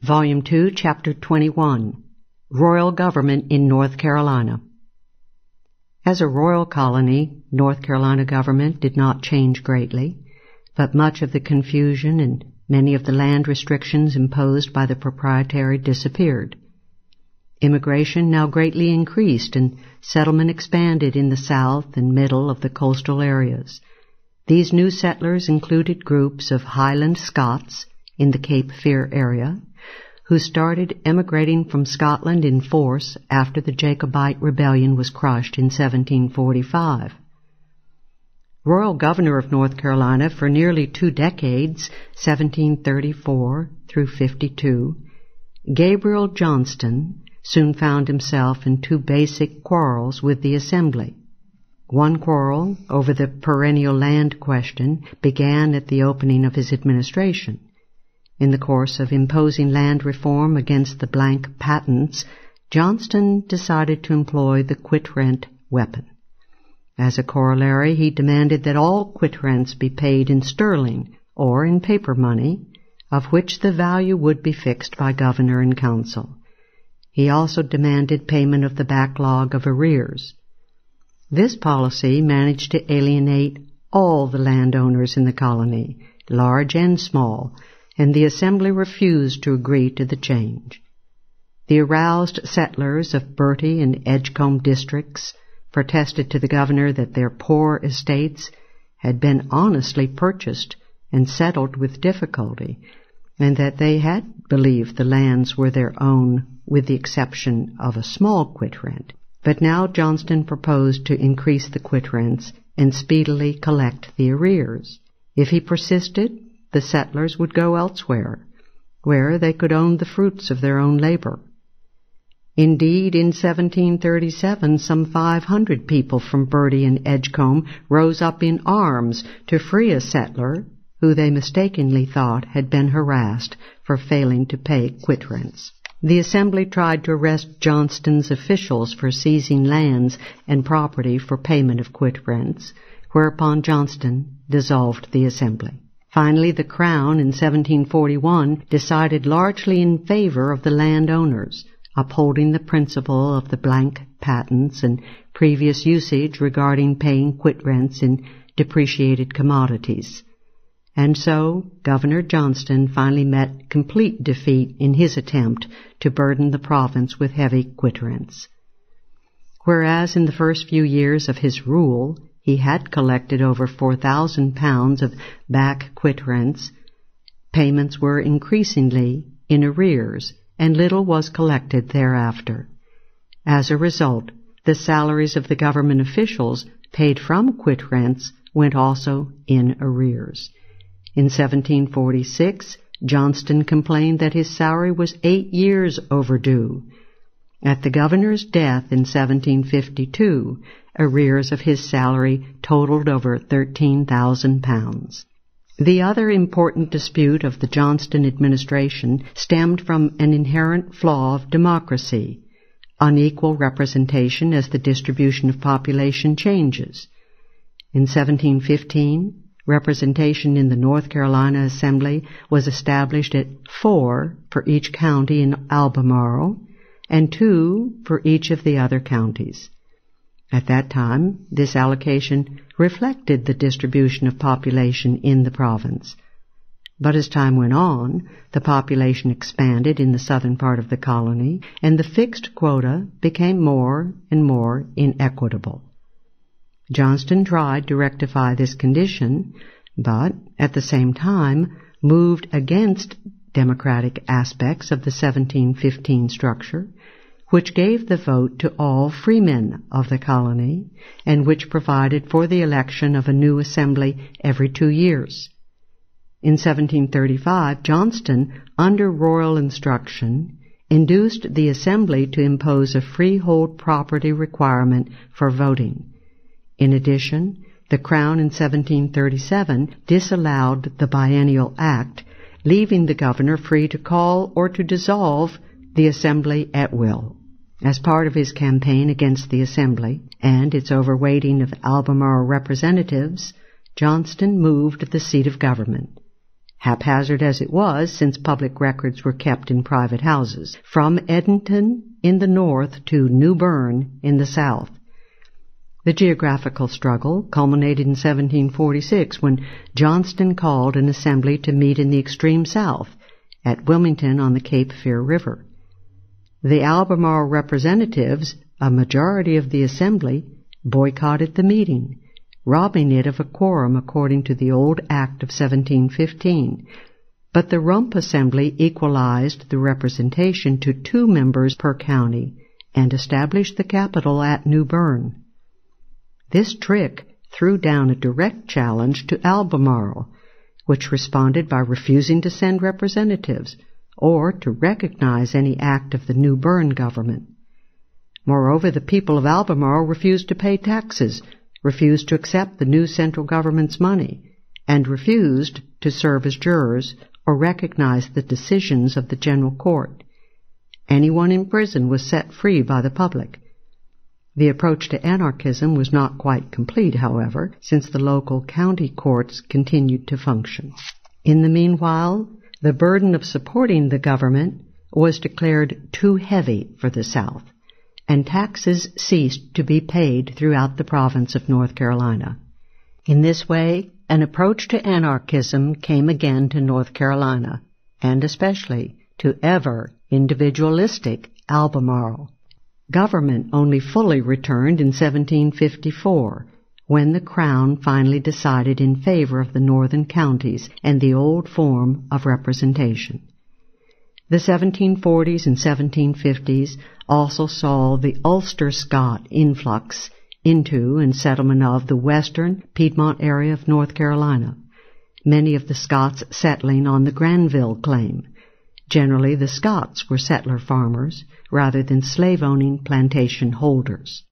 Volume 2, Chapter 21, Royal Government in North Carolina. As a royal colony, North Carolina government did not change greatly, but much of the confusion and many of the land restrictions imposed by the proprietary disappeared. Immigration now greatly increased and settlement expanded in the south and middle of the coastal areas. These new settlers included groups of Highland Scots in the Cape Fear area, who started emigrating from Scotland in force after the Jacobite rebellion was crushed in 1745. Royal Governor of North Carolina for nearly 2 decades, 1734 through 52, Gabriel Johnston soon found himself in 2 basic quarrels with the Assembly. One quarrel over the perennial land question began at the opening of his administration. In the course of imposing land reform against the blank patents, Johnston decided to employ the quit-rent weapon. As a corollary, he demanded that all quit-rents be paid in sterling or in paper money, of which the value would be fixed by governor and council. He also demanded payment of the backlog of arrears. This policy managed to alienate all the landowners in the colony, large and small, and the Assembly refused to agree to the change. The aroused settlers of Bertie and Edgecombe districts protested to the governor that their poor estates had been honestly purchased and settled with difficulty, and that they had believed the lands were their own with the exception of a small quit-rent. But now Johnston proposed to increase the quit-rents and speedily collect the arrears. If he persisted, the settlers would go elsewhere, where they could own the fruits of their own labor. Indeed, in 1737, some 500 people from Bertie and Edgecombe rose up in arms to free a settler who they mistakenly thought had been harassed for failing to pay quit-rents. The Assembly tried to arrest Johnston's officials for seizing lands and property for payment of quit-rents, whereupon Johnston dissolved the Assembly. Finally, the Crown in 1741 decided largely in favor of the landowners, upholding the principle of the blank patents and previous usage regarding paying quit-rents in depreciated commodities. And so, Governor Johnston finally met complete defeat in his attempt to burden the province with heavy quit-rents. Whereas in the first few years of his rule, he had collected over 4,000 pounds of back quit-rents, payments were increasingly in arrears, and little was collected thereafter. As a result, the salaries of the government officials paid from quit-rents went also in arrears. In 1746, Johnston complained that his salary was 8 years overdue. At the governor's death in 1752, arrears of his salary totaled over 13,000 pounds. The other important dispute of the Johnston administration stemmed from an inherent flaw of democracy, unequal representation as the distribution of population changes. In 1715, representation in the North Carolina Assembly was established at 4 for each county in Albemarle and 2 for each of the other counties. At that time, this allocation reflected the distribution of population in the province. But as time went on, the population expanded in the southern part of the colony, and the fixed quota became more and more inequitable. Johnston tried to rectify this condition, but at the same time moved against democratic aspects of the 1715 structure, which gave the vote to all freemen of the colony, and which provided for the election of a new assembly every 2 years. In 1735, Johnston, under royal instruction, induced the assembly to impose a freehold property requirement for voting. In addition, the Crown in 1737 disallowed the Biennial Act, leaving the governor free to call or to dissolve the Assembly at will. As part of his campaign against the Assembly and its overweighting of Albemarle representatives, Johnston moved the seat of government. haphazard as it was since public records were kept in private houses, from Edenton in the north to New Bern in the south. The geographical struggle culminated in 1746 when Johnston called an assembly to meet in the extreme south at Wilmington on the Cape Fear River. The Albemarle representatives, a majority of the assembly, boycotted the meeting, robbing it of a quorum according to the old Act of 1715, but the Rump Assembly equalized the representation to 2 members per county and established the capital at New Bern. This trick threw down a direct challenge to Albemarle, which responded by refusing to send representatives or to recognize any act of the New Bern government. Moreover, the people of Albemarle refused to pay taxes, refused to accept the new central government's money, and refused to serve as jurors or recognize the decisions of the General Court. Anyone in prison was set free by the public. The approach to anarchism was not quite complete, however, since the local county courts continued to function. In the meanwhile, the burden of supporting the government was declared too heavy for the South, and taxes ceased to be paid throughout the province of North Carolina. In this way, an approach to anarchism came again to North Carolina, and especially to ever individualistic Albemarle. Government only fully returned in 1754, when the Crown finally decided in favor of the northern counties and the old form of representation. The 1740s and 1750s also saw the Ulster Scot influx into and settlement of the western Piedmont area of North Carolina, many of the Scots settling on the Granville claim. Generally, the Scots were settler farmers rather than slave-owning plantation holders.